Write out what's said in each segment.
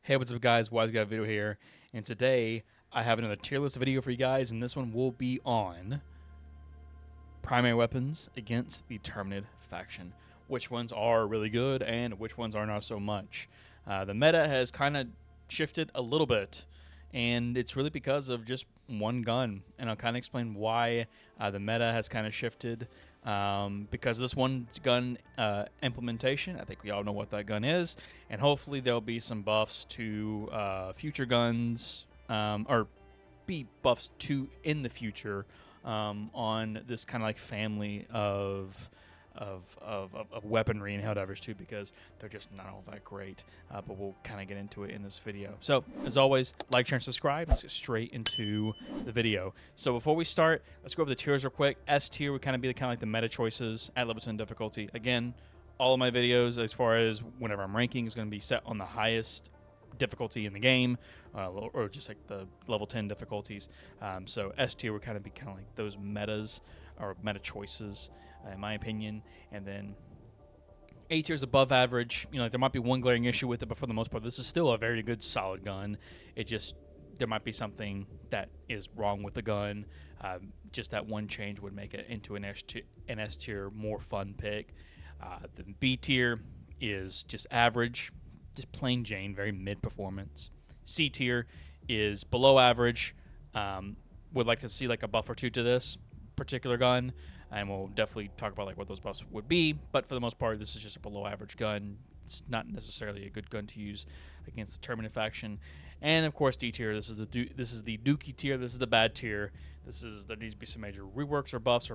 Hey, what's up guys, WiseGuyVito here, and today I have another tier list video for you guys, and this one will be on primary weapons against the Terminid faction. Which ones are really good and which ones are not so much. The meta has kind of shifted a little bit, and it's really because of just one gun, and I'll kind of explain why the meta has kind of shifted. Because this one gun implementation, I think we all know what that gun is, and hopefully there'll be some buffs to future guns, or be buffs to in the future on this kind of like family of weaponry and Helldivers too, because they're just not all that great. But we'll kind of get into it in this video. So as always, like, share, and subscribe. Let's get straight into the video. So before we start, let's go over the tiers real quick. S tier would kind of be kind of like the meta choices at level 10 difficulty. Again, all of my videos as far as whenever I'm ranking is going to be set on the highest difficulty in the game, or just like the level 10 difficulties. So S tier would kind of be kind of like those metas or meta choices, in my opinion. And then A tier is above average. You know, like there might be one glaring issue with it, but for the most part, this is still a very good, solid gun. It just, there might be something that is wrong with the gun. Just that one change would make it into an S tier more fun pick. The B tier is just average, just plain Jane, very mid performance. C tier is below average. Would like to see like a buff or two to this particular gun, and we'll definitely talk about like what those buffs would be, but for the most part this is just a below average gun. It's not necessarily a good gun to use against the Terminid faction. And of course D tier, this is the dookie tier, this is the bad tier. There needs to be some major reworks or buffs,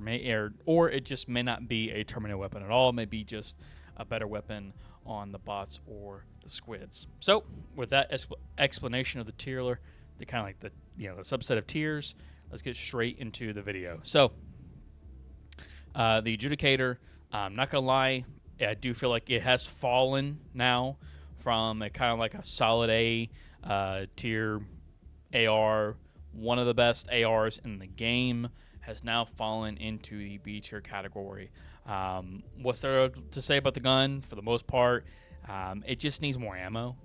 or it just may not be a Terminid weapon at all. It may be just a better weapon on the bots or the squids. So with that explanation of the tier, the kind of like the subset of tiers, let's get straight into the video. So the Adjudicator, I'm not gonna lie, I do feel like it has fallen now from a kind of like a solid A tier AR, one of the best ARs in the game, has now fallen into the B tier category. What's there to say about the gun? For the most part, it just needs more ammo.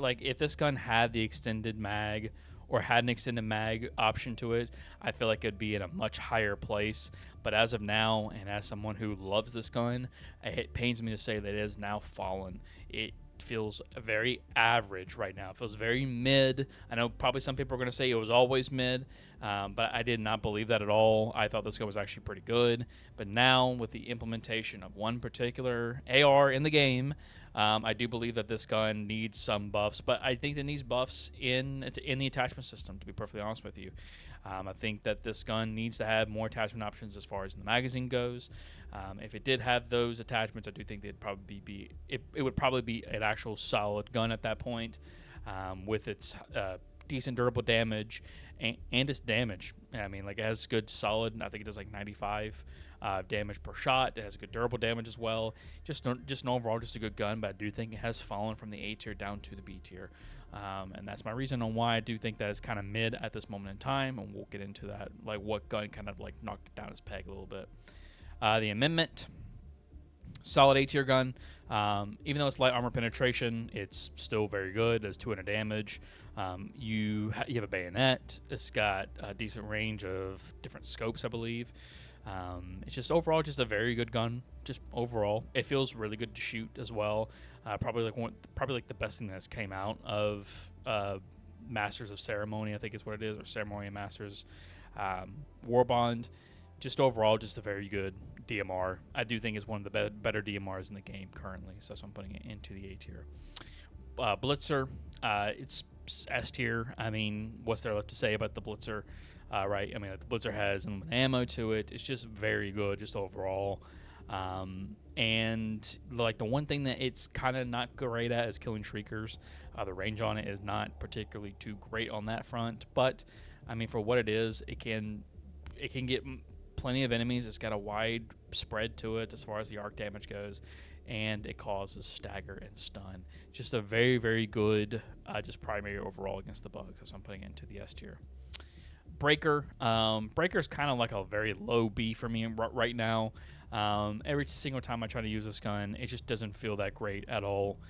Like if this gun had the extended mag, or had an extended mag option to it, I feel like it'd be in a much higher place. But as of now, and as someone who loves this gun, it pains me to say that it has now fallen. It feels very average right now. It feels very mid. I know probably some people are going to say it was always mid, but I did not believe that at all. I thought this gun was actually pretty good. But now, with the implementation of one particular AR in the game, I do believe that this gun needs some buffs, but I think it needs buffs in the attachment system, to be perfectly honest with you. I think that this gun needs to have more attachment options as far as the magazine goes. If it did have those attachments, I do think it'd probably be it would probably be an actual solid gun at that point, with its decent durable damage and its damage. I mean, like, it has good solid. I think it does like 95 damage per shot. It has good durable damage as well. Just an overall, just a good gun. But I do think it has fallen from the A tier down to the B tier, and that's my reason on why I do think that it's kind of mid at this moment in time. And we'll get into that, like what gun kind of like knocked it down its peg a little bit. The Amendment, solid A tier gun. Even though it's light armor penetration, it's still very good. It does 200 damage. You have a bayonet. It's got a decent range of different scopes, I believe. It's just overall just a very good gun. Just overall, it feels really good to shoot as well. Probably like the best thing that's came out of Masters of Ceremony, I think is what it is, or Ceremony and Masters. Warbond, just overall just a very good DMR. I do think it's one of the better DMRs in the game currently, so that's why I'm putting it into the A tier. Blitzer, it's S tier. I mean, what's there left to say about the Blitzer? Right, I mean, like, the Blitzer has ammo to it. It's just very good, just overall. And like the one thing that it's kind of not great at is killing Shriekers. The range on it is not particularly too great on that front, but I mean, for what it is, it can get plenty of enemies. It's got a wide spread to it as far as the arc damage goes, and it causes stagger and stun. Just a very, very good just primary overall against the bugs. That's why I'm putting it into the S tier. Breaker. Breaker's kind of like a very low B for me right now. Every single time I try to use this gun, it just doesn't feel that great at all.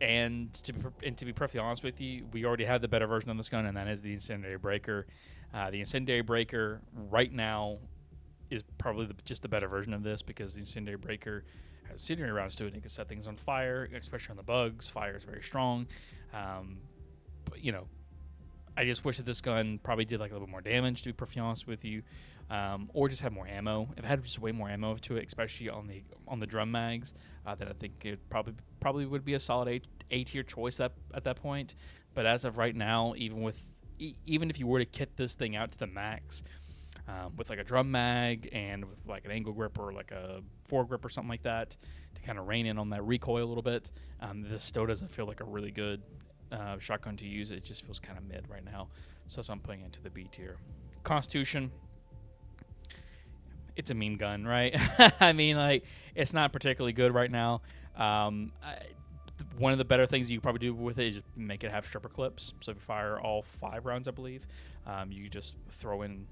And to be perfectly honest with you, we already have the better version of this gun, and that is the Incendiary Breaker. The Incendiary Breaker right now is probably just the better version of this, because the Incendiary Breaker has incendiary rounds to it. It can set things on fire, especially on the bugs. Fire is very strong. But, you know, I just wish that this gun probably did like a little bit more damage, to be perfectly honest with you, or just had more ammo. If it had just way more ammo to it, especially on the drum mags, then I think it probably would be a solid A tier choice at that point. But as of right now, even if you were to kit this thing out to the max, with like a drum mag and with like an angle grip or like a foregrip or something like that, to kind of rein in on that recoil a little bit, this still doesn't feel like a really good shotgun to use. It just feels kind of mid right now, so that's what I'm putting into the B tier. Constitution, it's a mean gun, right? I mean, like, it's not particularly good right now. One of the better things you can probably do with it is just make it have stripper clips. So if you fire all 5 rounds, I believe, you just throw in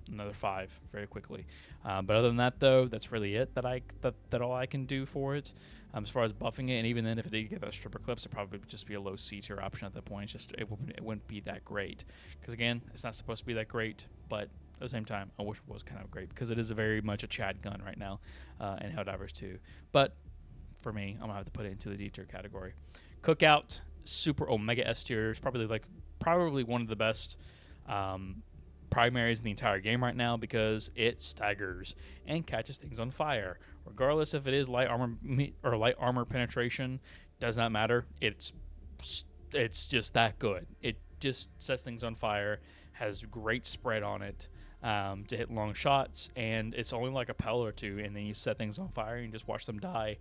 another 5 very quickly. But other than that, though, that's really it that all I can do for it. As far as buffing it, and even then, if it did get those stripper clips, it probably would just be a low C tier option at that point. It wouldn't be that great, because again, it's not supposed to be that great. But at the same time, I wish it was kind of great, because it is very much a Chad gun right now, and Helldivers too. But for me, I'm gonna have to put it into the D tier category. Cookout, super Omega S tier is probably one of the best primaries in the entire game right now, because it staggers and catches things on fire, regardless if it is light armor penetration. Does not matter. It's just that good. It just sets things on fire, has great spread on it to hit long shots, and it's only like a pellet or two, and then you set things on fire and just watch them die.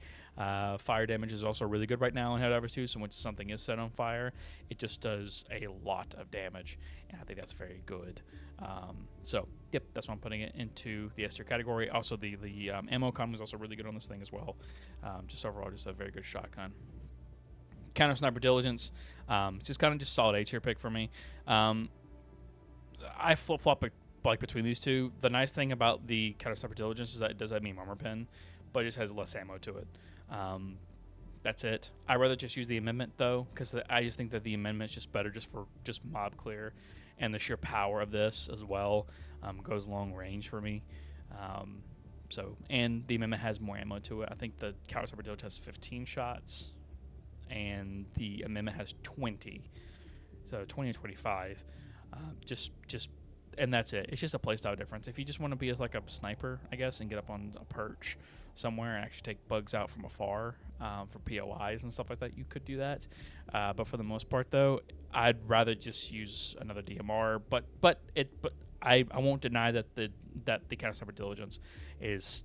Fire damage is also really good right now in Helldivers 2, so when something is set on fire, it just does a lot of damage, and I think that's very good. So, yep, that's why I'm putting it into the S tier category. Also, the ammo economy is also really good on this thing as well. Just overall, just a very good shotgun. Counter Sniper Diligence, just kind of just solid A tier pick for me. I flip-flop like between these two. The nice thing about the Counter Sniper Diligence is that it does have medium armor pen, but it just has less ammo to it. That's it. I'd rather just use the amendment, though, because I just think that the amendment is just better just for mob clear, and the sheer power of this as well goes long range for me. And the amendment has more ammo to it. I think the Counter Sniper Diligence has 15 shots, and the amendment has 20. So 20 and 25. And that's it. It's just a playstyle difference. If you just want to be as like a sniper, I guess, and get up on a perch somewhere and actually take bugs out from afar for POIs and stuff like that, you could do that. But for the most part, though, I'd rather just use another DMR. But I won't deny that the Counter Sniper Diligence is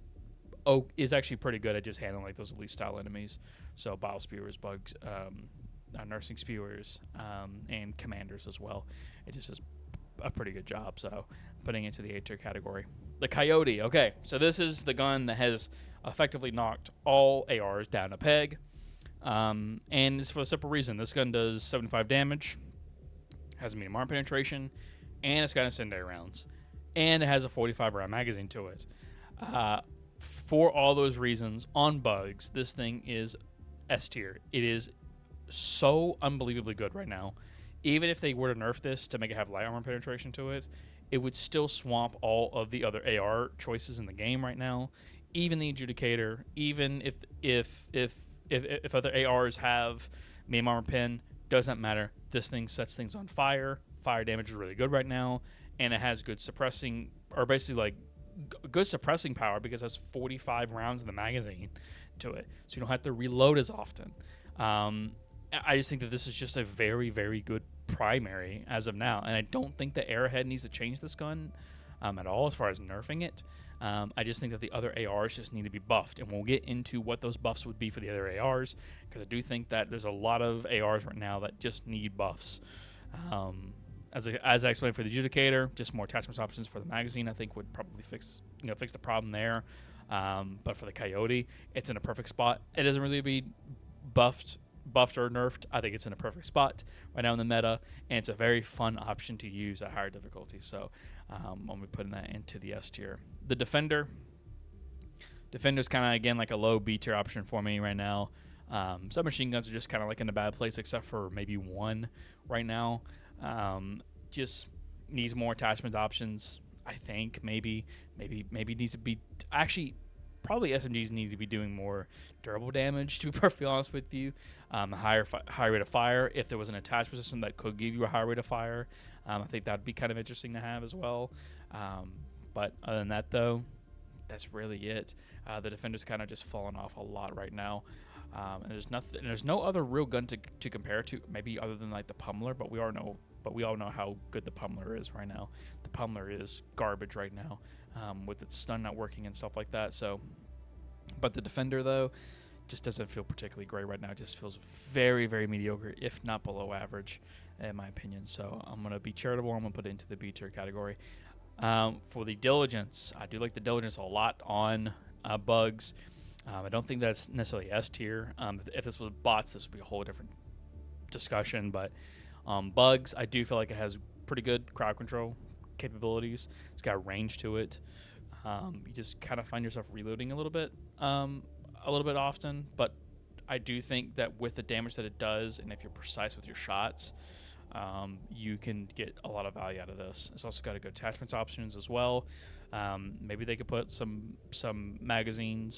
actually pretty good at just handling like those elite style enemies. So bile spewers, bugs, nursing spewers, and commanders as well. It just is a pretty good job, so putting it into the A tier category. The Coyote, okay, so this is the gun that has effectively knocked all ARs down a peg, and it's for a simple reason. This gun does 75 damage, has medium armor penetration, and it's got incendiary rounds, and it has a 45 round magazine to it. For all those reasons, on bugs, this thing is S tier. It is so unbelievably good right now. Even if they were to nerf this to make it have light armor penetration to it, it would still swamp all of the other AR choices in the game right now. Even the Adjudicator, even if other ARs have medium armor pen, doesn't matter. This thing sets things on fire. Fire damage is really good right now, and it has good suppressing, or basically like good suppressing power, because it has 45 rounds in the magazine to it, so you don't have to reload as often. I just think that this is just a very, very good primary as of now, and I don't think that Arrowhead needs to change this gun at all as far as nerfing it. I just think that the other ARs just need to be buffed, and we'll get into what those buffs would be for the other ARs, because I do think that there's a lot of ARs right now that just need buffs. As I explained for the Adjudicator, just more attachment options for the magazine, I think would probably fix the problem there. But for the Coyote, it's in a perfect spot. It doesn't really be buffed or nerfed. I think it's in a perfect spot right now in the meta, and it's a very fun option to use at higher difficulty. So I'm going to be putting that into the S tier. The Defender's kind of, again, like a low B tier option for me right now. Submachine guns are just kind of like in a bad place, except for maybe one right now. Just needs more attachment options. I think maybe needs to be actually. Probably SMGs need to be doing more durable damage, to be perfectly honest with you. Higher rate of fire. If there was an attachment system that could give you a higher rate of fire, I think that would be kind of interesting to have as well. But other than that, though, that's really it. The Defender's kind of just falling off a lot right now. And there's no other real gun to compare to, maybe other than like the Pummeler. But we all know how good the Pummeler is right now. The Pummeler is garbage right now, with its stun not working and stuff like that. So, but the Defender though, just doesn't feel particularly great right now. It just feels very, very mediocre, if not below average, in my opinion. So I'm gonna be charitable. I'm gonna put it into the B tier category. For the Diligence, I do like the Diligence a lot on bugs. I don't think that's necessarily S tier. If this was bots, this would be a whole different discussion. But bugs, I do feel like it has pretty good crowd control capabilities. It's got range to it. You just kind of find yourself reloading a little bit often. But I do think that with the damage that it does, and if you're precise with your shots, you can get a lot of value out of this. It's also got a good attachments options as well. Maybe they could put some magazine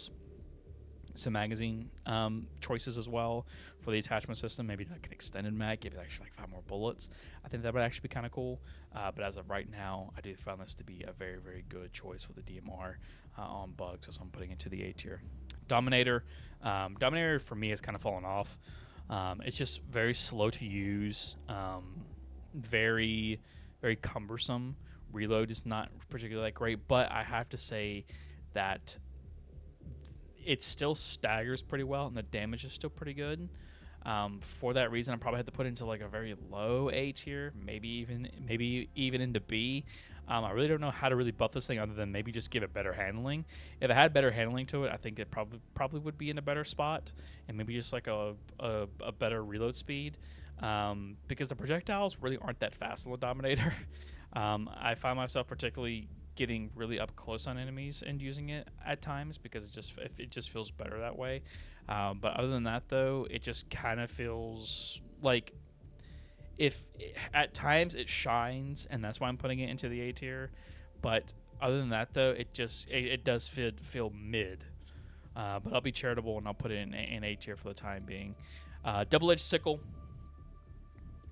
choices as well for the attachment system. Maybe like an extended mag, give it actually like 5 more bullets. I think that would actually be kind of cool. But as of right now, I do find this to be a very, very good choice for the DMR on bugs, so I'm putting it to the A tier. Dominator for me has kind of fallen off. It's just very slow to use, very, very cumbersome. Reload is not particularly great, but I have to say that it still staggers pretty well, and the damage is still pretty good. For that reason, I probably had to put it into like a very low A tier, maybe even into B. I really don't know how to really buff this thing other than maybe just give it better handling. If it had better handling to it, I think it probably would be in a better spot, and maybe just like a better reload speed, because the projectiles really aren't that fast on the Dominator. I find myself particularly getting really up close on enemies and using it at times because it just feels better that way. But other than that, though, it just kind of feels like at times it shines, and that's why I'm putting it into the A tier. But other than that, though, it does feel mid. But I'll be charitable and I'll put it in A tier for the time being. Double-edged sickle.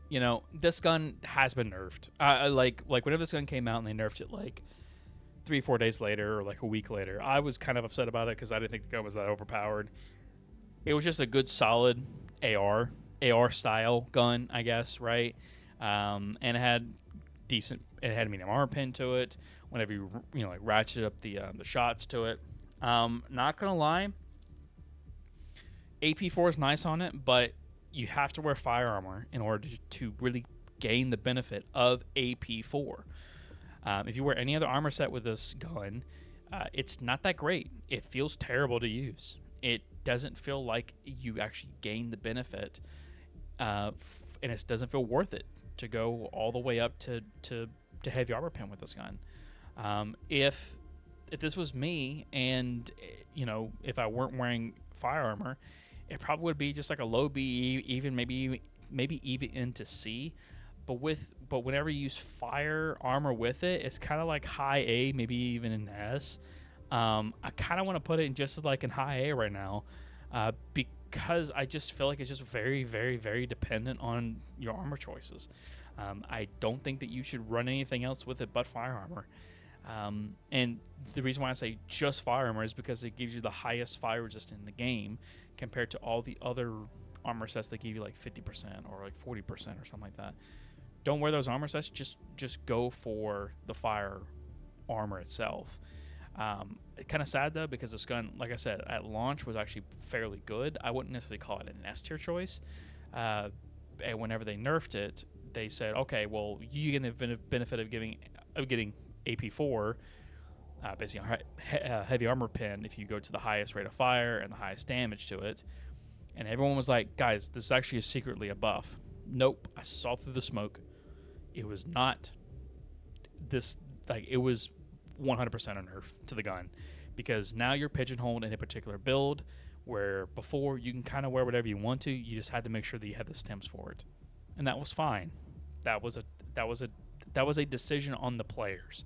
You know, this gun has been nerfed. Like whenever this gun came out and they nerfed it like 3-4 days later or like a week later, I was kind of upset about it because I didn't think the gun was that overpowered. It was just a good solid AR style gun, I guess, right? And it had medium armor pin to it. Whenever you like ratchet up the shots to it, not gonna lie, AP4 is nice on it, but you have to wear fire armor in order to really gain the benefit of AP4. If you wear any other armor set with this gun, it's not that great. It feels terrible to use. It doesn't feel like you actually gain the benefit, and it doesn't feel worth it to go all the way up to heavy armor pin with this gun. If this was me, and if I weren't wearing fire armor, it probably would be just like a low B, even maybe even into C. But whenever you use fire armor with it, it's kind of like high A, maybe even an S. I kind of want to put it in just like in high A right now, because I just feel like it's just very, very, very dependent on your armor choices. I don't think that you should run anything else with it but fire armor. And the reason why I say just fire armor is because it gives you the highest fire resistance in the game compared to all the other armor sets that give you like 50% or like 40% or something like that. Don't wear those armor sets. Just go for the fire armor itself. It's kind of sad though, because this gun, like I said, at launch was actually fairly good. I wouldn't necessarily call it an S tier choice. And whenever they nerfed it, they said, okay, well, you get the benefit of getting AP4, basically heavy armor pin if you go to the highest rate of fire and the highest damage to it. And everyone was like, guys, this is actually secretly a buff. Nope, I saw through the smoke. It was not this, like, it was 100% a nerf to the gun, because now you're pigeonholed in a particular build where before you can kind of wear whatever you want to, you just had to make sure that you had the stems for it, and that was fine. That was a decision on the players.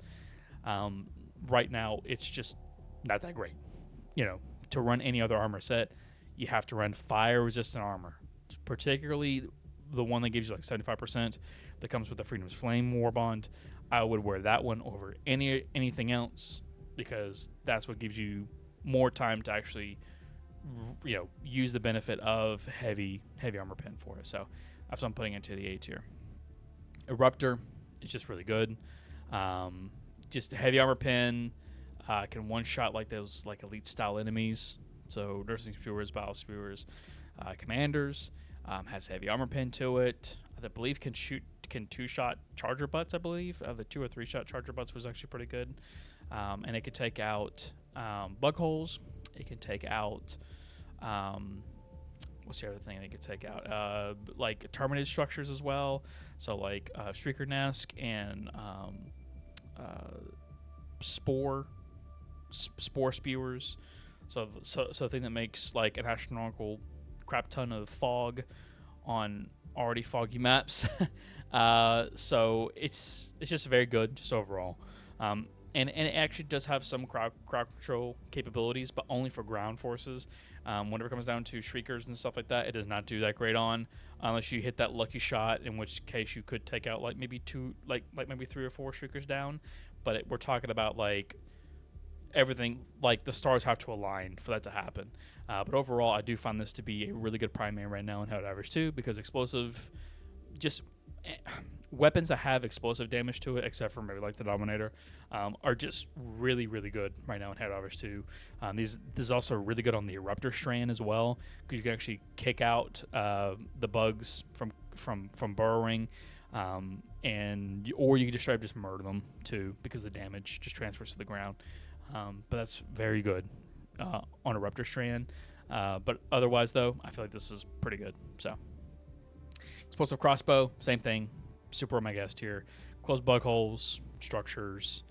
Right now, it's just not that great. To run any other armor set, you have to run fire-resistant armor, particularly the one that gives you like 75% that comes with the Freedom's Flame Warbond. I would wear that one over anything else because that's what gives you more time to actually, use the benefit of heavy armor pen for it. So that's what I'm putting into the A tier. Eruptor is just really good. Just heavy armor pen can one-shot like those like elite style enemies. So nursing spewers, battle spewers, commanders. Has heavy armor pen to it. I believe can two-shot charger butts. I believe the 2 or 3-shot charger butts was actually pretty good. And it could take out bug holes. It can take out what's the other thing they could take out? Like Terminid structures as well. So like Shrieker Nest and spore spewers. So the thing that makes like an astronomical crap ton of fog on already foggy maps. So it's just very good just overall. And it actually does have some crowd control capabilities, but only for ground forces. Whenever it comes down to Shriekers and stuff like that, it does not do that great on, unless you hit that lucky shot, in which case you could take out like maybe maybe 3 or 4 Shriekers down. But we're talking about like everything, like the stars have to align for that to happen. But overall, I do find this to be a really good primary right now in Helldivers 2 because explosive, just weapons that have explosive damage to it, except for maybe like the Dominator, are just really, really good right now in Helldivers 2. This is also really good on the Eruptor strand as well, because you can actually kick out the bugs from burrowing, or you can just try to just murder them too, because the damage just transfers to the ground. But that's very good on Eruptor strand. But otherwise, though, I feel like this is pretty good. So, explosive crossbow, same thing. Super Omega S tier. Close bug holes, structures.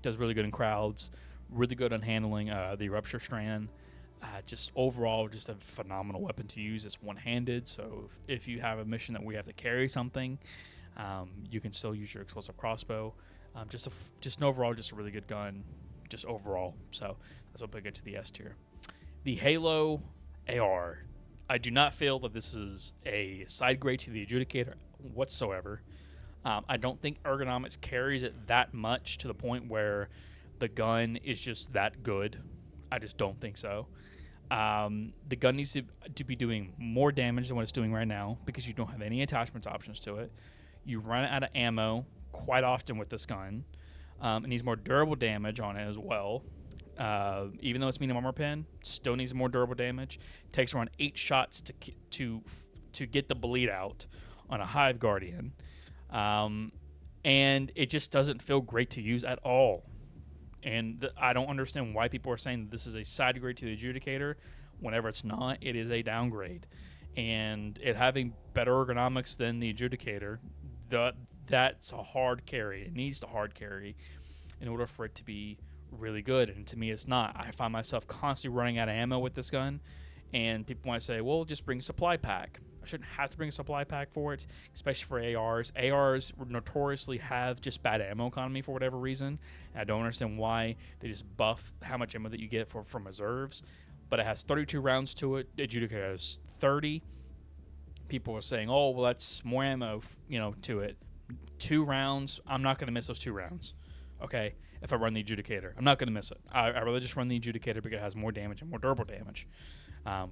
Does really good in crowds. Really good on handling the Eruptor strand. Just overall, just a phenomenal weapon to use. It's one-handed, so if you have a mission that we have to carry something, you can still use your explosive crossbow. Just an overall, just a really good gun, just overall. So that's what I get to the S tier. The Halo AR. I do not feel that this is a side grade to the Adjudicator whatsoever. I don't think ergonomics carries it that much to the point where the gun is just that good. I just don't think so. The gun needs to be doing more damage than what it's doing right now because you don't have any attachment options to it. You run out of ammo quite often with this gun. It needs more durable damage on it as well. Even though it's medium armor pen, still needs more durable damage. It takes around 8 shots to get the bleed out on a Hive Guardian. And it just doesn't feel great to use at all. And I don't understand why people are saying that this is a side grade to the Adjudicator. Whenever it's not, it is a downgrade. And it having better ergonomics than the Adjudicator, that's a hard carry. It needs to hard carry in order for it to be really good, and to me it's not. I find myself constantly running out of ammo with this gun, and people might say, well, just bring a supply pack. I shouldn't have to bring a supply pack for it, especially for ARs. ARs notoriously have just bad ammo economy for whatever reason, and I don't understand why they just buff how much ammo that you get from reserves. But it has 32 rounds to it. Adjudicator has 30. People are saying, oh, well, that's more ammo to it. 2 rounds, I'm not going to miss those 2 rounds. Okay, if I run the Adjudicator, I'm not going to miss it. I rather just run the Adjudicator because it has more damage and more durable damage.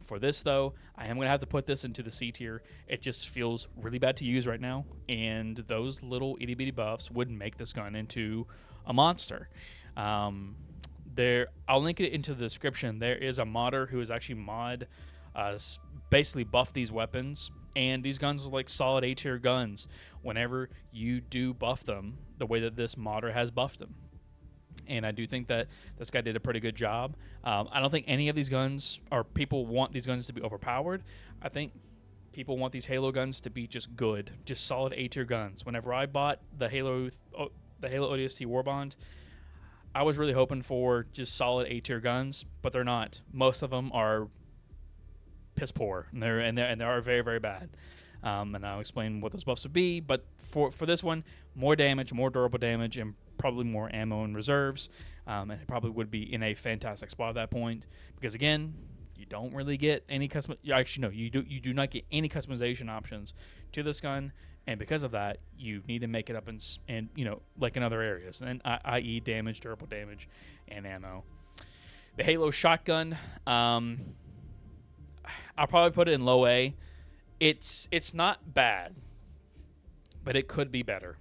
For this, though, I am going to have to put this into the C tier. It just feels really bad to use right now, and those little itty-bitty buffs would make this gun into a monster. I'll link it into the description. There is a modder who is actually basically buff these weapons, and these guns are like solid A tier guns whenever you do buff them the way that this modder has buffed them. And I do think that this guy did a pretty good job. I don't think any of these guns, or people want these guns to be overpowered. I think people want these Halo guns to be just good, just solid A tier guns. Whenever I bought the Halo ODST Warbond, I was really hoping for just solid A tier guns, but they're not. Most of them are piss poor, and they are very, very bad. And I'll explain what those buffs would be. But for this one, more damage, more durable damage, and probably more ammo and reserves. And it probably would be in a fantastic spot at that point, because again, you don't really get any actually, no, you do not get any customization options to this gun, and because of that, you need to make it up in like in other areas, and i.e. damage, durable damage, and ammo. The Halo shotgun, I'll probably put it in low A. It's not bad, but it could be better.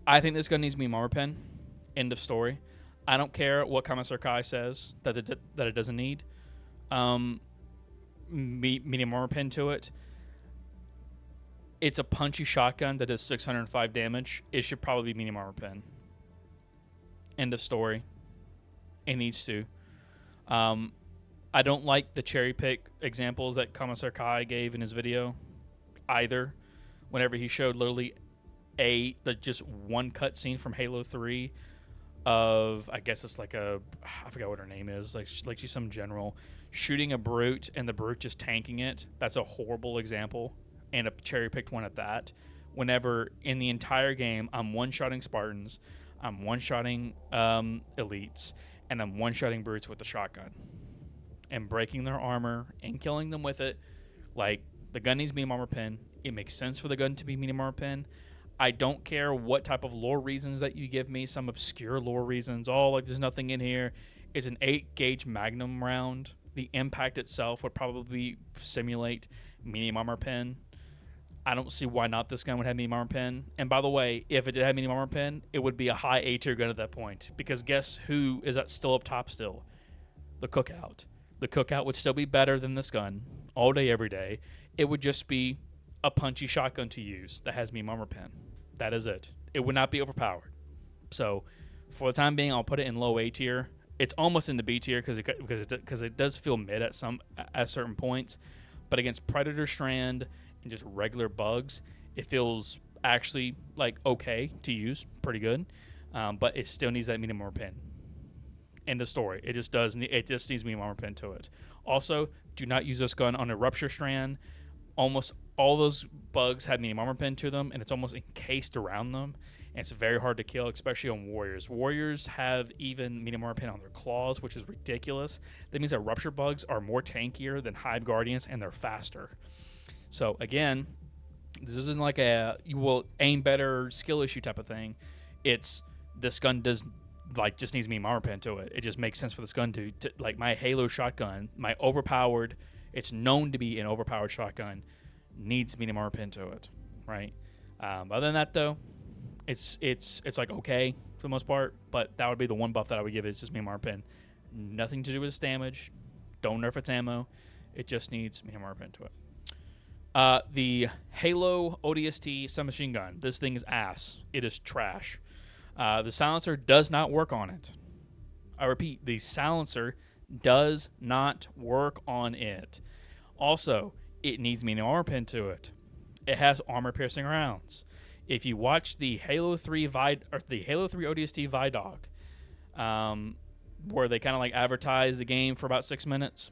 I think this gun needs to be armor pen. End of story. I don't care what Commissar Kai says that it doesn't need. Medium armor pen to it. It's a punchy shotgun that does 605 damage. It should probably be medium armor pen. End of story. It needs to. I don't like the cherry pick examples that Commissar Kai gave in his video either. Whenever he showed literally just one cutscene from Halo 3 of, I guess it's like I forgot what her name is, like she's some general shooting a brute and the brute just tanking it. That's a horrible example, and a cherry picked one at that. Whenever in the entire game I'm one-shotting Spartans, I'm one-shotting elites, and I'm one-shotting brutes with the shotgun and breaking their armor and killing them with it. Like, the gun needs medium armor pen. It makes sense for the gun to be medium armor pen. I don't care what type of lore reasons that you give me, some obscure lore reasons. Oh, like there's nothing in here. It's an 8-gauge Magnum round. The impact itself would probably simulate medium armor pen. I don't see why not this gun would have medium armor pen. And by the way, if it did have medium armor pen, it would be a high A tier gun at that point. Because guess who is still up top still? The Cookout. The Cookout would still be better than this gun all day, every day. It would just be a punchy shotgun to use that has medium armor pen. That is it. It would not be overpowered. So for the time being, I'll put it in low A tier. It's almost in the B tier because it does feel mid at certain points. But against Predator Strand and just regular bugs, it feels actually like okay to use, pretty good. But it still needs that medium armor pen. End of story. It just does. It just needs medium armor pen to it. Also, do not use this gun on a Rupture Strand. Almost all those bugs have medium armor pen to them, and it's almost encased around them. And it's very hard to kill, especially on Warriors. Warriors have even medium armor pen on their claws, which is ridiculous. That means that Rupture bugs are more tankier than Hive Guardians, and they're faster. So again, this isn't like you will aim better skill issue type of thing. It's this gun just needs medium armor pen to it. It just makes sense for this gun to like my Halo shotgun, my overpowered. It's known to be an overpowered shotgun. Needs medium armor pen to it, right? Other than that, though, it's like okay for the most part. But that would be the one buff that I would give it. It's just medium armor pen. Nothing to do with its damage. Don't nerf its ammo. It just needs medium armor pen to it. The Halo ODST submachine gun. This thing is ass. It is trash. The silencer does not work on it. I repeat, the silencer does not work on it. Also, it needs medium armor pen to it. It has armor-piercing rounds. If you watch the Halo 3 ODST Vidog, where they kind of like advertise the game for about 6 minutes,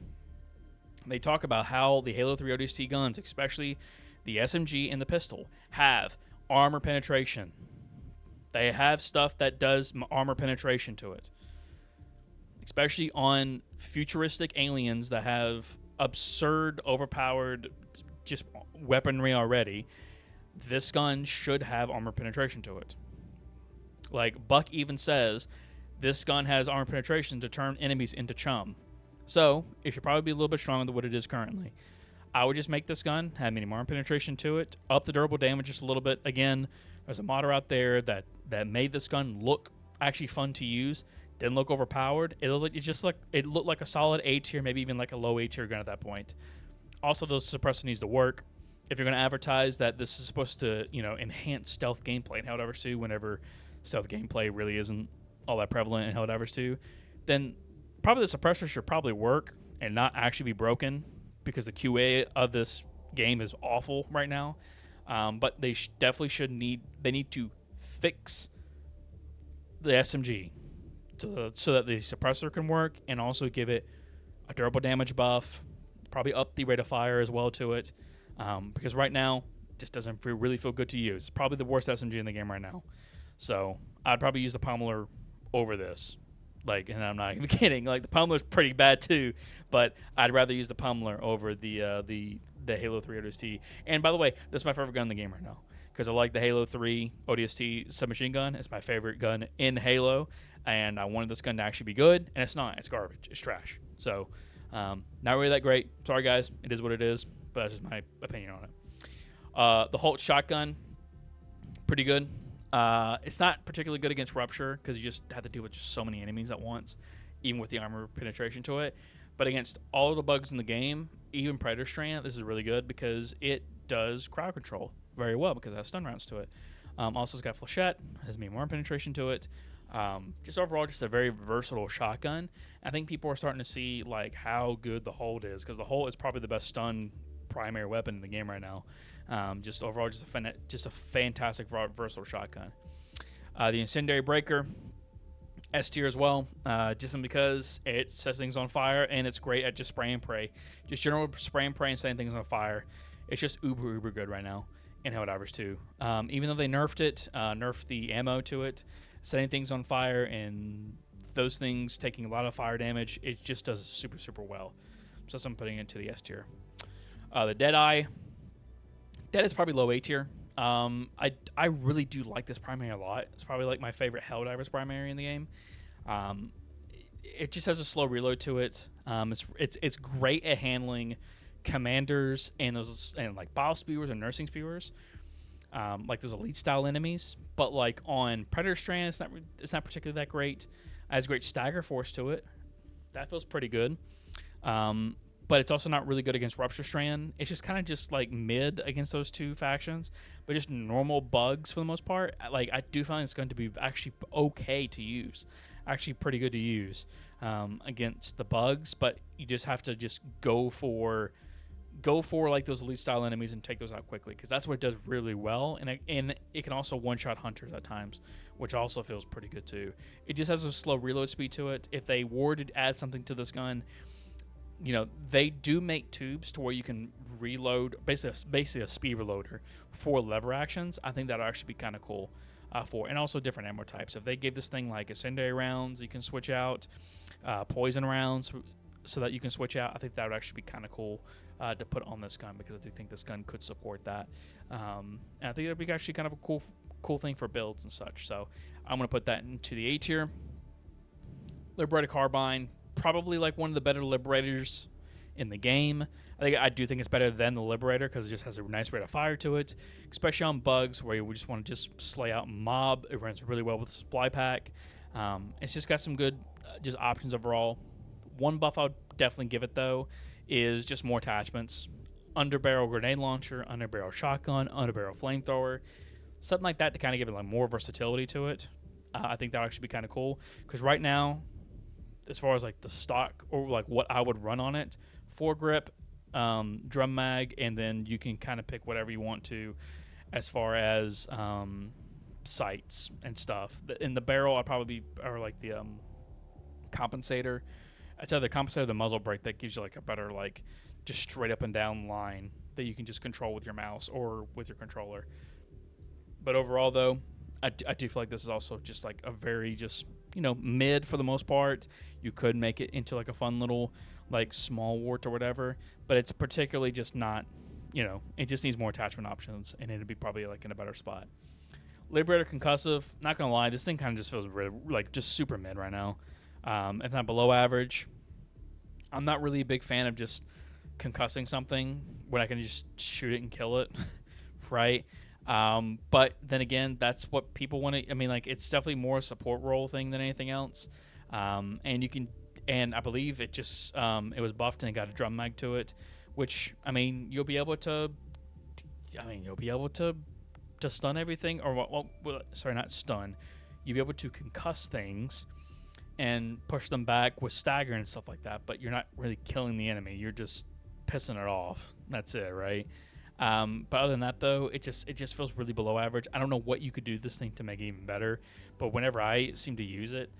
they talk about how the Halo 3 ODST guns, especially the SMG and the pistol, have armor penetration. They have stuff that does armor penetration to it. Especially on futuristic aliens that have absurd, overpowered just weaponry already. This gun should have armor penetration to it. Like, Buck even says, this gun has armor penetration to turn enemies into chum. So, it should probably be a little bit stronger than what it is currently. I would just make this gun have medium armor penetration to it, up the durable damage just a little bit. Again, there's a modder out there that made this gun look actually fun to use. Didn't look overpowered. It looked like a solid A tier, maybe even like a low A tier gun at that point. Also, the suppressor needs to work. If you're going to advertise that this is supposed to, enhance stealth gameplay in Helldivers 2, whenever stealth gameplay really isn't all that prevalent in Helldivers 2, then probably the suppressor should probably work and not actually be broken, because the QA of this game is awful right now. But they definitely need to fix the SMG so that the suppressor can work, and also give it a durable damage buff, probably up the rate of fire as well to it, because right now it just doesn't really feel good to use. It's probably the worst SMG in the game right now. So I'd probably use the pummeler over this. Like, and I'm not even kidding. Like, the pummeler's pretty bad too, but I'd rather use the pummeler over the Halo 3 ODST. And by the way, this is my favorite gun in the game right now, because I like the Halo 3 ODST submachine gun. It's my favorite gun in Halo, and I wanted this gun to actually be good, and it's not. It's garbage. It's trash. So, not really that great. Sorry, guys. It is what it is, but that's just my opinion on it. The Holt shotgun, pretty good. It's not particularly good against Rupture, because you just have to deal with just so many enemies at once, even with the armor penetration to it. But against all of the bugs in the game, even Predator Strand, this is really good because it does crowd control very well because it has stun rounds to it. Also, it's got flechette, has more penetration to it. Just overall, just a very versatile shotgun. I think people are starting to see like how good the Hold is, because the Hold is probably the best stun primary weapon in the game right now. Just overall, just a fantastic versatile shotgun. The Incendiary Breaker, S tier as well, just because it sets things on fire, and it's great at just spray and pray. Just general spray and pray and setting things on fire. It's just uber good right now in Helldivers 2. Even though they nerfed it, nerfed the ammo to it, setting things on fire and those things taking a lot of fire damage, it just does super well. So I'm putting it to the S tier. The Deadeye. Dead is probably low A tier. I really do like this primary a lot. It's probably like my favorite Helldivers primary in the game. It just has a slow reload to it. It's great at handling commanders and like bile spewers and nursing spewers, like those elite style enemies. But like on Predator Strand, it's not particularly that great. It has great stagger force to it. That feels pretty good. But it's also not really good against Rupture Strand. It's just kind of just like mid against those two factions, but just normal bugs for the most part. Like, I do find it's going to be actually okay to use, actually pretty good to use against the bugs. But you just have to just go for like those elite style enemies and take those out quickly, because that's what it does really well. And it can also one shot hunters at times, which also feels pretty good too. It just has a slow reload speed to it. If they were to add something to this gun, you know, they do make tubes to where you can reload, basically a speed reloader for lever actions. I think that would actually be kind of cool and also different ammo types. If they gave this thing like incendiary rounds you can switch out, poison rounds so that you can switch out, I think that would actually be kind of cool to put on this gun, because I do think this gun could support that. And I think it would be actually kind of a cool thing for builds and such. So I'm going to put that into the A tier. Liberator Carbine, probably like one of the better Liberators in the game. I do think it's better than the Liberator because it just has a nice rate of fire to it, especially on bugs where you just want to just slay out mob. It runs really well with the supply pack. It's just got some good just options overall. One buff I would definitely give it though is just more attachments. Underbarrel grenade launcher, underbarrel shotgun, underbarrel flamethrower, something like that to kind of give it like more versatility to it. I think that would actually be kind of cool, because right now, as far as like the stock or like what I would run on it, foregrip, drum mag, and then you can kind of pick whatever you want to as far as sights and stuff. In the barrel, I'd probably or like the compensator. It's either compensator or the muzzle brake that gives you like a better like just straight up and down line that you can just control with your mouse or with your controller. But overall, though, I do feel like this is also just like a very just, you know, mid for the most part. You could make it into like a fun little like small wart or whatever, but it's particularly just not, you know, it just needs more attachment options, and it'd be probably like in a better spot. Liberator Concussive, not gonna lie, this thing kind of just feels really, like just super mid right now. If not below average. I'm not really a big fan of just concussing something when I can just shoot it and kill it, right? But then again, that's what people want to. I mean, like, it's definitely more a support role thing than anything else. And you can, and I believe it just it was buffed and it got a drum mag to it, which, I mean, you'll be able to stun everything, or well, sorry, not stun. You'll be able to concuss things and push them back with stagger and stuff like that, but you're not really killing the enemy. You're just pissing it off. That's it, right? But other than that, though, it just feels really below average. I don't know what you could do this thing to make it even better, but whenever I seem to use it,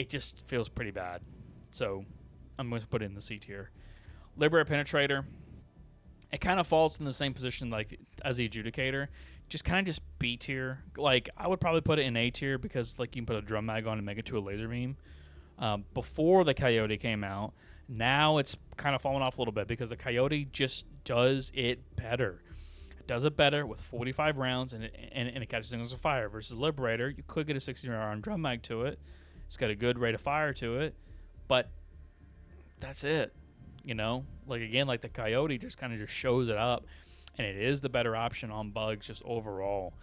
it just feels pretty bad. So I'm going to put it in the C tier. Liberator Penetrator, it kind of falls in the same position like as the Adjudicator, just kind of just B tier. Like I would probably put it in A tier because like you can put a drum mag on and make it to a laser beam. Before the Coyote came out, now it's kind of fallen off a little bit because the Coyote just does it better. It does it better with 45 rounds and it catches things on fire. Versus Liberator, you could get a 60-round drum mag to it. It's got a good rate of fire to it, but that's it. You know, like again, like the Coyote just kind of just shows it up, and it is the better option on bugs just overall.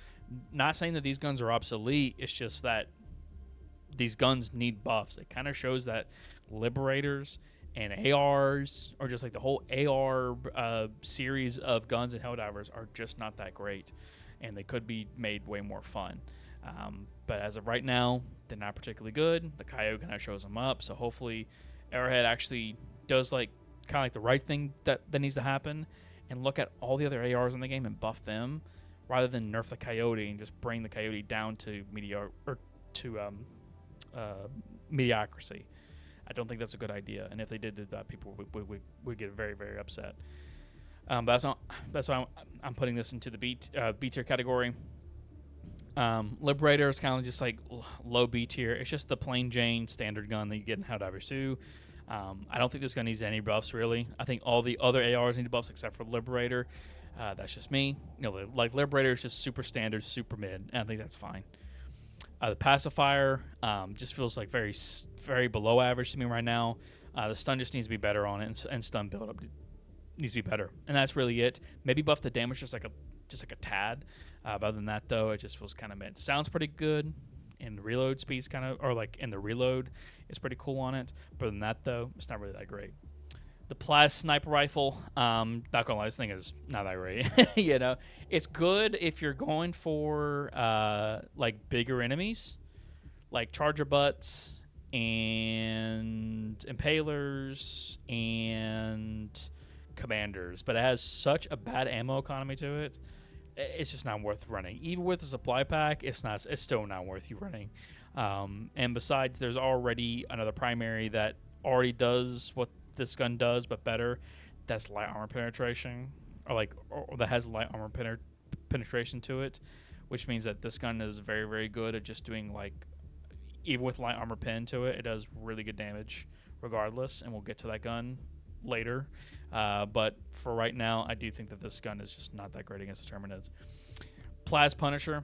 Not saying that these guns are obsolete. It's just that these guns need buffs. It kind of shows that Liberators and ARs, or just like the whole AR series of guns and Helldivers, are just not that great, and they could be made way more fun. But as of right now, they're not particularly good. The Coyote kind of shows them up, so hopefully Arrowhead actually does like kind of like the right thing that needs to happen, and look at all the other ARs in the game and buff them, rather than nerf the Coyote and just bring the Coyote down to mediocrity. I don't think that's a good idea, and if they did that, people would get very, very upset. But that's why I'm putting this into the B tier category. Liberator is kind of just like low B tier. It's just the plain Jane standard gun that you get in Helldivers 2. I don't think this gun needs any buffs, really. I think all the other ARs need buffs except for Liberator. That's just me. You know, like Liberator is just super standard, super mid, and I think that's fine. The Pacifier just feels like very, very below average to me right now. The stun just needs to be better on it, and stun build-up needs to be better, and that's really it. Maybe buff the damage just like a tad. But other than that, though, it just feels kind of mid. Sounds pretty good. And the reload speed's kind of, or like in the reload, it's pretty cool on it. But other than that, though, it's not really that great. The Plas Sniper Rifle, not gonna lie, this thing is not that great. You know, it's good if you're going for like bigger enemies, like Charger Butts and Impalers and Commanders. But it has such a bad ammo economy to it. It's just not worth running. Even with a supply pack, it's still not worth you running. And besides, there's already another primary that already does what this gun does, but better. That's light armor penetration, or that has light armor penetration to it, which means that this gun is very, very good at just doing like, even with light armor pen to it, it does really good damage regardless. And we'll get to that gun later. But for right now, I do think that this gun is just not that great against the Terminids. Plas Punisher,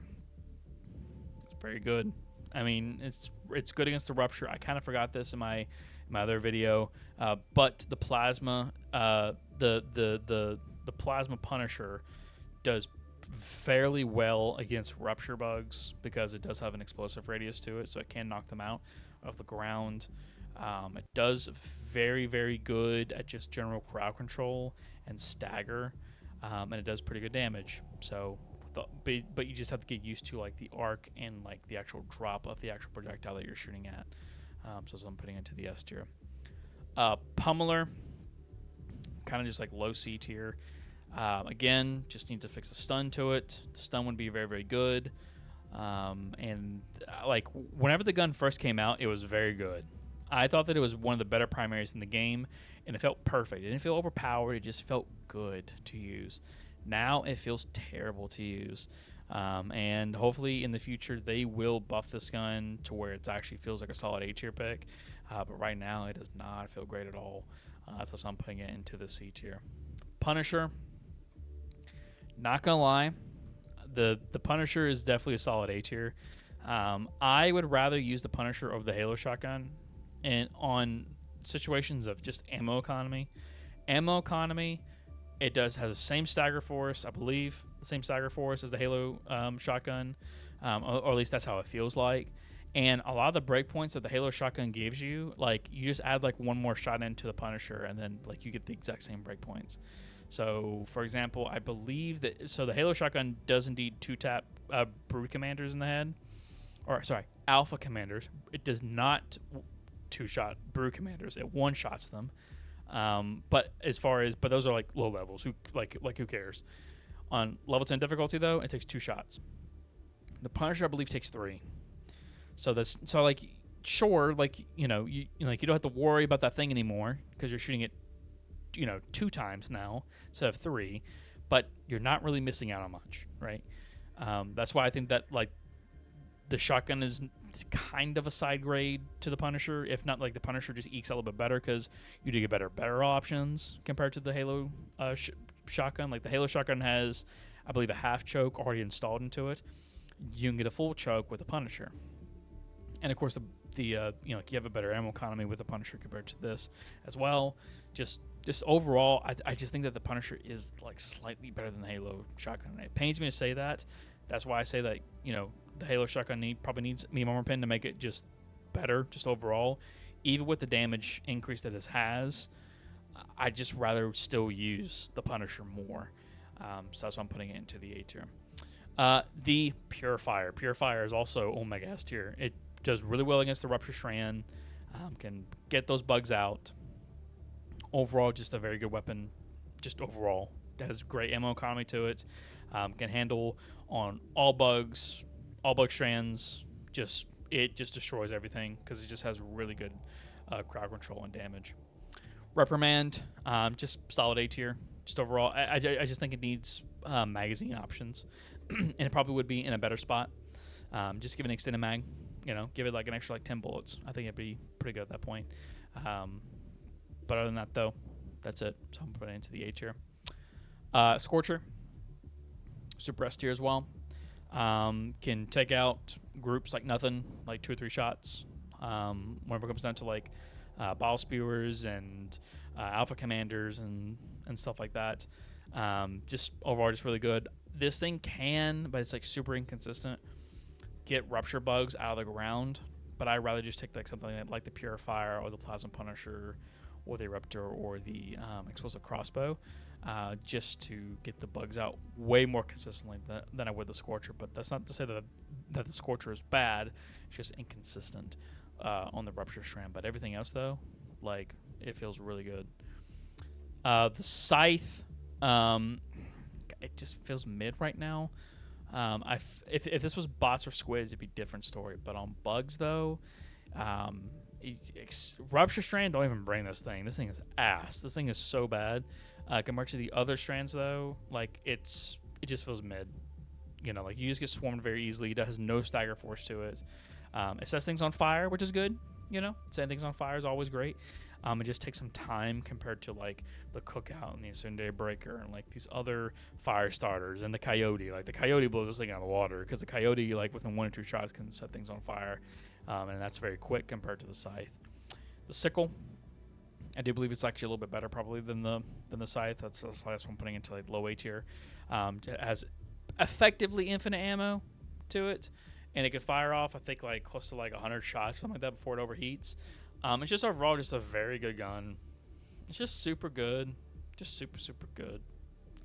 it's very good. I mean, it's good against the Rupture. I kind of forgot this in my other video, but the plasma, the Plasma Punisher does fairly well against Rupture bugs because it does have an explosive radius to it, so it can knock them out of the ground. It does very, very good at just general crowd control and stagger, and it does pretty good damage. So, but you just have to get used to like the arc and like the actual drop of the actual projectile that you're shooting at. So I'm putting into the S tier. Pummeler, kind of just like low C tier. Again, just need to fix the stun to it. The stun would be very, very good. Like whenever the gun first came out, it was very good. I thought that it was one of the better primaries in the game, and it felt perfect. It didn't feel overpowered. It just felt good to use. Now it feels terrible to use. And hopefully in the future they will buff this gun to where it actually feels like a solid A tier pick. But right now it does not feel great at all. So I'm putting it into the C tier. Punisher, not gonna lie, the Punisher is definitely a solid A tier. I would rather use the Punisher over the Halo shotgun, and on situations of just ammo economy. It has the same stagger force, I believe, the same stagger force as the Halo shotgun, or at least that's how it feels like. And a lot of the breakpoints that the Halo shotgun gives you, like you just add like one more shot into the Punisher, and then like you get the exact same breakpoints. So, for example, I believe that the Halo shotgun does indeed two-tap Brood Commanders in the head, or sorry, Alpha Commanders. It does not two-shot Brood Commanders. It one-shots them. But those are like low levels. Who cares? On level 10 difficulty though, it takes 2 shots. The Punisher, I believe, takes 3. So sure, like, you don't have to worry about that thing anymore because you're shooting it, 2 times now instead of 3, but you're not really missing out on much, right? That's why I think that, like, the shotgun is kind of a side grade to the Punisher. If not, like, the Punisher just ekes out a little bit better because you do get better options compared to the Halo shotgun. Like, the Halo shotgun has, I believe, a half choke already installed into it. You can get a full choke with the Punisher, and of course you have a better ammo economy with the Punisher compared to this as well. Just overall, I just think that the Punisher is, like, slightly better than the Halo shotgun. It pains me to say that. That's why I say that, the Halo shotgun probably needs medium armor pen to make it just better, just overall. Even with the damage increase that it has, I just rather still use the Punisher more. So that's why I'm putting it into the A tier. The Purifier. Purifier is also Omega S tier. It does really well against the Rupture Strand. Can get those bugs out. Overall, just a very good weapon. Just overall, it has great ammo economy to it. Can handle on all bug strands. It just destroys everything because it just has really good crowd control and damage. Reprimand, just solid A tier. Just overall, I just think it needs magazine options, and it probably would be in a better spot. Just give it an extended mag. Give it like an extra 10 bullets. I think it'd be pretty good at that point. But other than that, though, that's it. So I'm putting it into the A tier. Scorcher, super S tier as well. Can take out groups like nothing, like 2 or 3 shots. Whenever it comes down to, like, bottle spewers and alpha commanders and stuff like that. Just overall, just really good. This thing can, but it's, like, super inconsistent, get rupture bugs out of the ground. But I'd rather just take, like, something like the Purifier or the Plasma Punisher or the Eruptor or the Explosive Crossbow, just to get the bugs out way more consistently than I would the Scorcher. But that's not to say that the Scorcher is bad. It's just inconsistent on the Rupture Strand. But everything else, though, like, it feels really good. The Scythe, it just feels mid right now. If this was bots or squids, it'd be a different story. But on bugs, though, Rupture Strand, don't even bring this thing. This thing is ass. This thing is so bad. Compared to the other strands, though, like, it just feels mid. Like, you just get swarmed very easily. It has no stagger force to it. It sets things on fire, which is good. Setting things on fire is always great. It just takes some time compared to, like, the Cookout and the Incendiary Breaker and, like, these other fire starters and the Coyote. Like, the Coyote blows this thing out of the water because the Coyote, like, within 1 or 2 shots can set things on fire. And that's very quick compared to the Scythe. The Sickle, I do believe it's actually a little bit better probably than the Scythe. That's why I'm putting into, like, low A tier. It has effectively infinite ammo to it, and it can fire off, I think, like, close to, like, 100 shots, something like that, before it overheats. It's just overall just a very good gun. It's just super good, just super good.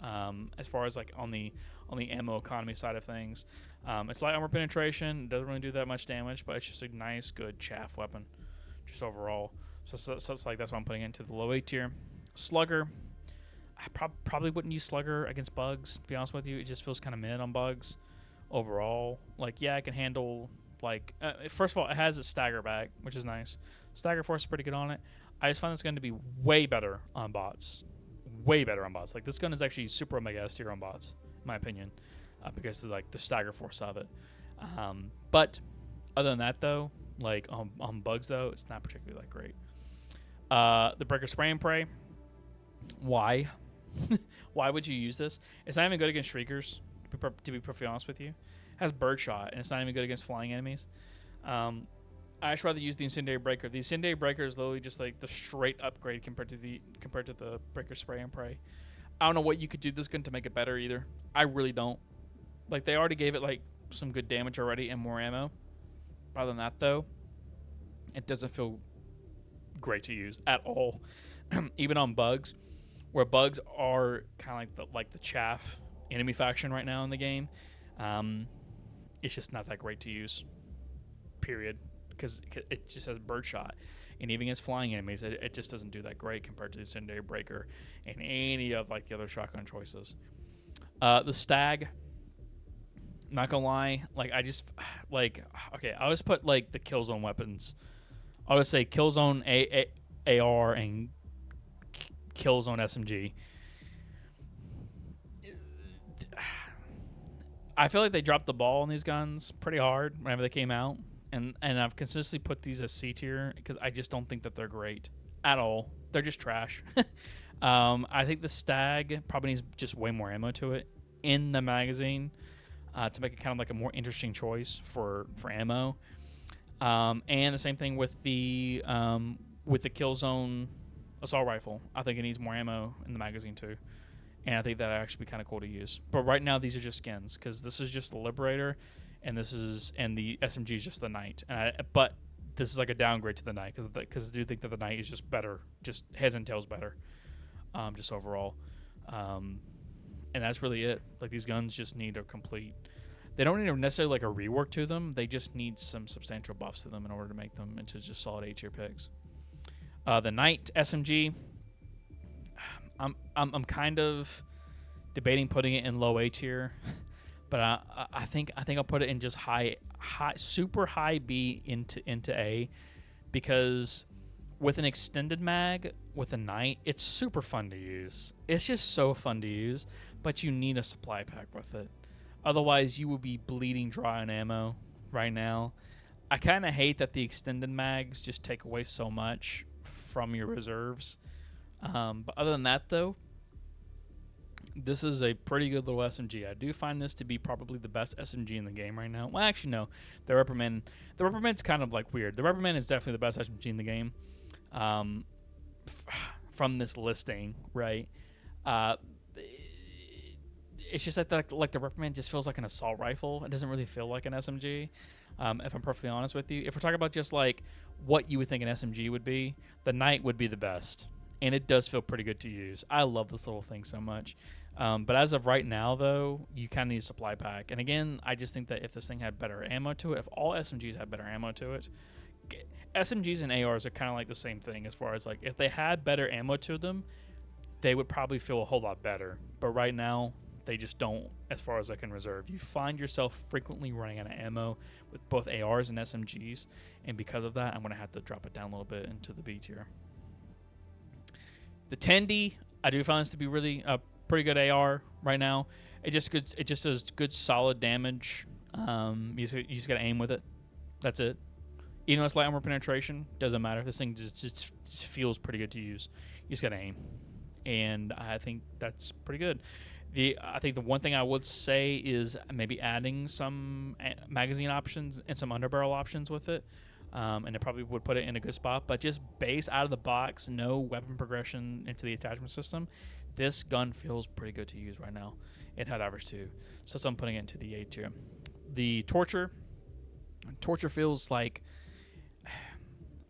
As far as, like, on the ammo economy side of things, it's light armor penetration. It doesn't really do that much damage, but it's just a nice, good chaff weapon, just overall. So it's like that's why I'm putting it into the low A tier. Slugger, I probably wouldn't use Slugger against bugs, to be honest with you. It just feels kind of mid on bugs overall. Like, yeah, it can handle, like, first of all, it has a stagger back, which is nice. Stagger force is pretty good on it. I just find this gun to be way better on bots. Way better on bots. Like, this gun is actually super Omega S tier on bots, in my opinion, because of, like, the stagger force of it. But other than that, though, like, on bugs, though, it's not particularly, like, great. The Breaker Spray and Pray. Why? Why would you use this? It's not even good against Shriekers, to be perfectly honest with you. It has Birdshot, and it's not even good against flying enemies. I just rather use the Incendiary Breaker. The Incendiary Breaker is literally just, like, the straight upgrade compared to the Breaker Spray and Pray. I don't know what you could do this gun to make it better either. I really don't. Like, they already gave it, like, some good damage already and more ammo. Other than that, though, it doesn't feel great to use at all. Even on bugs, where bugs are kind of like the chaff enemy faction right now in the game, it's just not that great to use, period, because it just has Birdshot. And even against flying enemies, it just doesn't do that great compared to the Incendiary Breaker and any of, like, the other shotgun choices. The Stag, Not gonna lie, like I just like okay. I always put like the kill zone weapons. I always say kill zone AR and kill zone SMG. I feel like they dropped the ball on these guns pretty hard whenever they came out, and I've consistently put these as C tier because I just don't think that they're great at all. They're just trash. I think the Stag probably needs just way more ammo to it in the magazine to make it kind of like a more interesting choice for ammo. And the same thing with the Killzone assault rifle. I think it needs more ammo in the magazine too, and I think that would actually be kind of cool to use. But right now these are just skins because this is just the Liberator, and the SMG is just the Knight. But this is like a downgrade to the Knight because I do think that the Knight is just better, just heads and tails better, just overall. And that's really it. Like these guns just need a complete. They don't need necessarily like a rework to them. They just need some substantial buffs to them in order to make them into just solid A tier picks. The Knight SMG, I'm kind of debating putting it in low A tier, but I think I'll put it in just high super high B into A, because with an extended mag with a Knight, it's super fun to use. It's just so fun to use, but you need a supply pack with it. Otherwise, you will be bleeding dry on ammo right now. I kind of hate that the extended mags just take away so much from your reserves. But other than that, though, this is a pretty good little SMG. I do find this to be probably the best SMG in the game right now. Well, actually, no. The Reprimand's kind of like weird. The Reprimand is definitely the best SMG in the game. From this listing, right? It's just that like the Reprimand just feels like an assault rifle. It doesn't really feel like an SMG. If I'm perfectly honest with you, if we're talking about just like what you would think an SMG would be, the Knight would be the best, and it does feel pretty good to use. I love this little thing so much. But as of right now, though, you kind of need a supply pack. And again, I just think that if this thing had better ammo to it, if all SMGs had better ammo to it, SMGs and ARs are kind of like the same thing as far as like if they had better ammo to them, they would probably feel a whole lot better. But right now, they just don't, as far as I can reserve. You find yourself frequently running out of ammo with both ARs and SMGs, and because of that, I'm going to have to drop it down a little bit into the B tier. The 10D, I do find this to be really a pretty good AR right now. It just does good solid damage. You just got to aim with it. That's it. Even though it's light armor penetration, doesn't matter. This thing just feels pretty good to use. You just got to aim, and I think that's pretty good. I think the one thing I would say is maybe adding some magazine options and some underbarrel options with it, and it probably would put it in a good spot. But just base out of the box, no weapon progression into the attachment system, this gun feels pretty good to use right now in Helldivers 2. So I'm putting it into the A tier. The Torture feels like,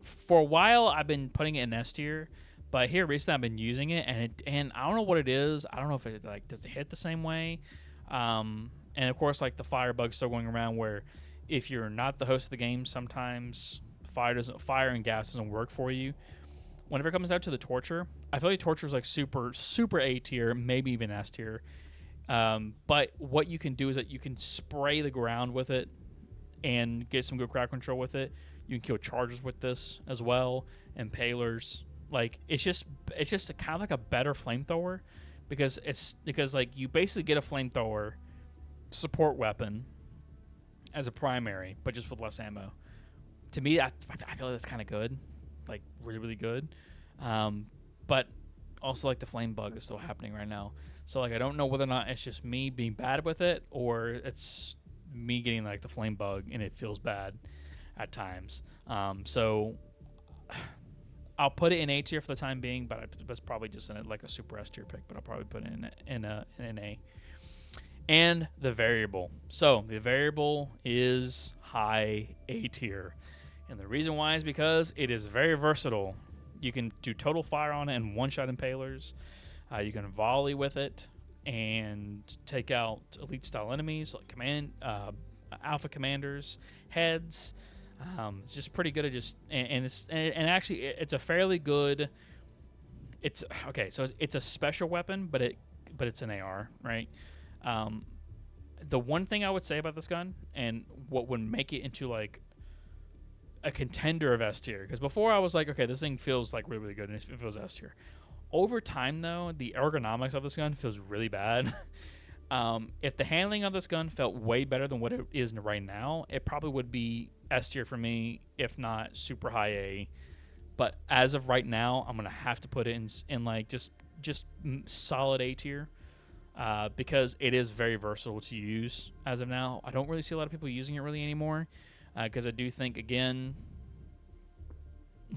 for a while I've been putting it in S tier. But here recently I've been using it, and I don't know what it is. I don't know if it like does it hit the same way. And of course, like the fire bug's still going around where if you're not the host of the game, sometimes fire and gas doesn't work for you. Whenever it comes out to the Torture, I feel like Torture is like super A tier, maybe even S tier. But what you can do is that you can spray the ground with it and get some good crowd control with it. You can kill chargers with this as well, and Impalers. Like it's just kind of like a better flamethrower, because like you basically get a flamethrower support weapon as a primary, but just with less ammo. To me, I feel like that's kind of good, like really good. But also like the flame bug is still happening right now, so like I don't know whether or not it's just me being bad with it or it's me getting like the flame bug and it feels bad at times. So I'll put it in A tier for the time being, but it's probably just in like a super S tier pick. But I'll probably put it in an A. And the variable. So the variable is high A tier, and the reason why is because it is very versatile. You can do total fire on it and one-shot impalers. You can volley with it and take out elite-style enemies like alpha commanders, heads. It's just pretty good at just and actually it's a fairly good. It's okay, so it's a special weapon, but it's an AR, right? The one thing I would say about this gun, and what would make it into like a contender of S tier, because before I was like, okay, this thing feels like really, really good, and it feels S tier. Over time, though, the ergonomics of this gun feels really bad. If the handling of this gun felt way better than what it is right now, it probably would be S tier for me, if not super high A. But as of right now, I'm gonna have to put it in like just solid A tier, because it is very versatile to use as of now. I don't really see a lot of people using it really anymore, because I do think, again,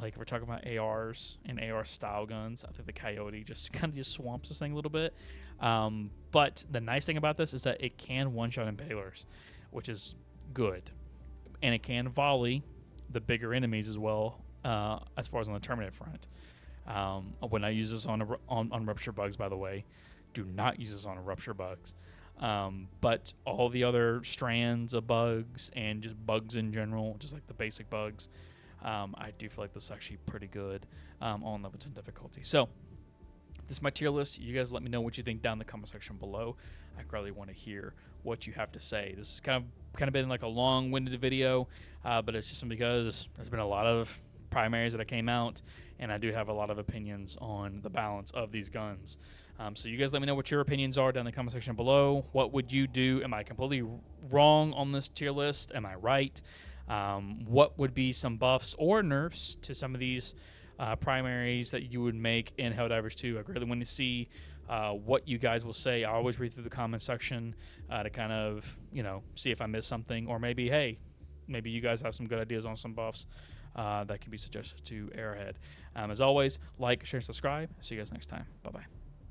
like if we're talking about ARs and AR style guns, I think the Coyote just kind of just swamps this thing a little bit. But the nice thing about this is that it can one-shot impalers, which is good, and it can volley the bigger enemies as well, as far as on the Terminid front. When I use this on rupture bugs, by the way, do not use this on rupture bugs. But all the other strands of bugs and just bugs in general, just like the basic bugs, I do feel like this is actually pretty good on level 10 difficulty. So this is my tier list. You guys let me know what you think down in the comment section below. I really want to hear what you have to say. This is kind of been like a long-winded video, but it's just because there's been a lot of primaries that came out, and I do have a lot of opinions on the balance of these guns. So you guys let me know what your opinions are down in the comment section below. What would you do? Am I completely wrong on this tier list? Am I right? What would be some buffs or nerfs to some of these primaries that you would make in Helldivers 2? I really want to see what you guys will say. I always read through the comment section to kind of, see if I missed something, or maybe, hey, maybe you guys have some good ideas on some buffs that can be suggested to Arrowhead. As always, like, share, and subscribe. See you guys next time. Bye-bye.